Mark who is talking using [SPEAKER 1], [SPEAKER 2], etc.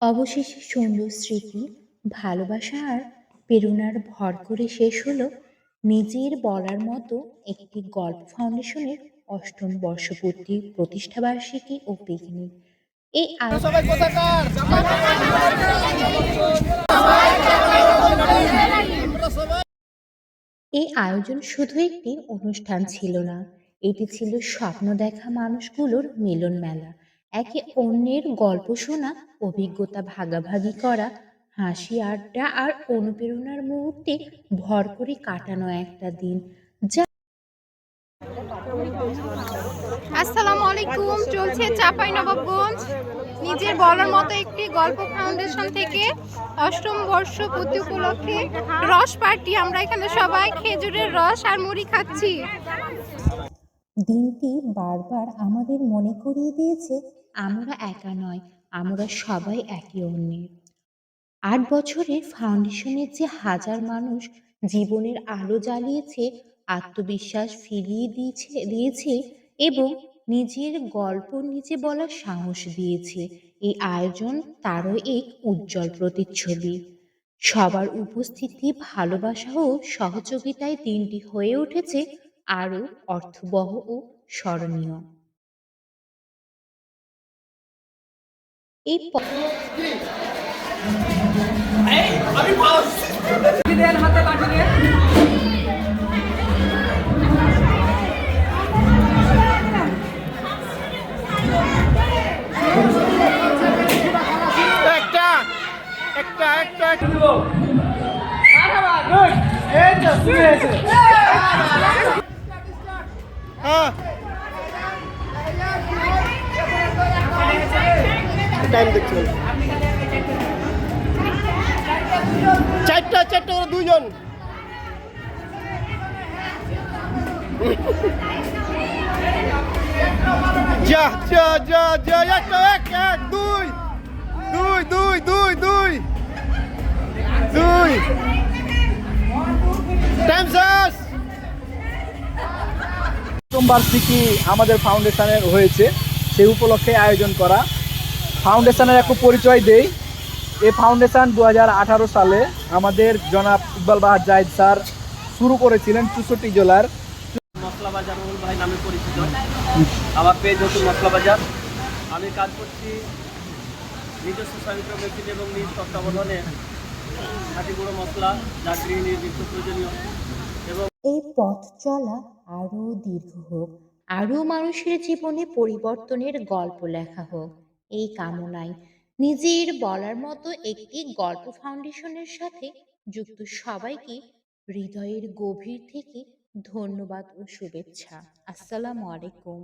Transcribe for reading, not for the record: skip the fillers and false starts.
[SPEAKER 1] অবশেষে সুন্দর স্মৃতি, ভালোবাসা আর প্রেরণার ভর করে শেষ হলো নিজের বলার মতো একটি গল্প ফাউন্ডেশনের অষ্টম বর্ষপূর্তি প্রতিষ্ঠাবার্ষিকী ও পিকনিক। এই আয়োজন
[SPEAKER 2] সবাই কোথাকার?
[SPEAKER 1] এই আয়োজন শুধু একটি অনুষ্ঠান ছিল না, এটি ছিল স্বপ্ন দেখা মানুষগুলোর মিলন মেলা। একে অন্যের গল্প শোনা, অভিজ্ঞতা ভাগাভাগি করা, হাসি আড্ডা আর অনুপ্রেরণার মুহূর্তে ভর করে কাটানো একটা দিন যা
[SPEAKER 3] আসসালামু আলাইকুম। চলছে চাঁপাইনবাবগঞ্জ নিজের বলার মতো একটি গল্প ফাউন্ডেশন থেকে অষ্টম বর্ষ পূর্তি উপলক্ষে রস পার্টি। আমরা এখানে সবাই খেজুরের রস আর মুড়ি খাচ্ছি।
[SPEAKER 1] দিনটি বারবার আমাদের মনে করিয়ে দিয়েছে আমরা একা নয়, আমরা সবাই একে অন্যের। ৮ বছরের ফাউন্ডেশনের যে হাজার মানুষ জীবনের আলো জ্বালিয়েছে, আত্মবিশ্বাস ফিরিয়ে দিয়েছে এবং নিজের গল্প নিজে বলার সাহস দিয়েছে, এই আয়োজন তারও এক উজ্জ্বল প্রতিচ্ছবি। সবার উপস্থিতি, ভালোবাসা ও সহযোগিতায় দিনটি হয়ে উঠেছে আরও অর্থবহ ও স্মরণীয়। এই
[SPEAKER 2] একটা একটা একটা টাইম দেখছেন, চারটা চারটা করে দুইজন। যা যা যা যা একটা এক এক দুই দুই দুই দুই দুই দুই টাইম শেষ।
[SPEAKER 4] প্রথম বার্ষিকী আমাদের ফাউন্ডেশনের হয়েছে, সেই উপলক্ষে আয়োজন করা। ফাউন্ডেশনের একটু পরিচয় দেই। এই ফাউন্ডেশন 2018 সালে আমাদের জনাব ইকবাল বাহার জাহিদ স্যার শুরু করেছিলেন 64 জেলার।
[SPEAKER 5] মশলা বাজার রুল ভাই নামে পরিচিত। আমার পেজ হচ্ছে মশলা বাজার। আমি কাজ করছি নিজস্ব স্বামিত্র মেশিন এবং নিজ তত্ত্বাবধানে খাঁটি গুঁড়ো মশলা, যা গৃহিণীর নিত্য প্রয়োজনীয়। এবং
[SPEAKER 1] এই পথ চলা আরও দীর্ঘ হোক, আরও মানুষের জীবনে পরিবর্তনের গল্প লেখা হোক, এই কামনায় নিজের বলার মতো একটি গল্প ফাউন্ডেশনের সাথে যুক্ত সবাইকে হৃদয়ের গভীর থেকে ধন্যবাদ ও শুভেচ্ছা। আসসালামু আলাইকুম।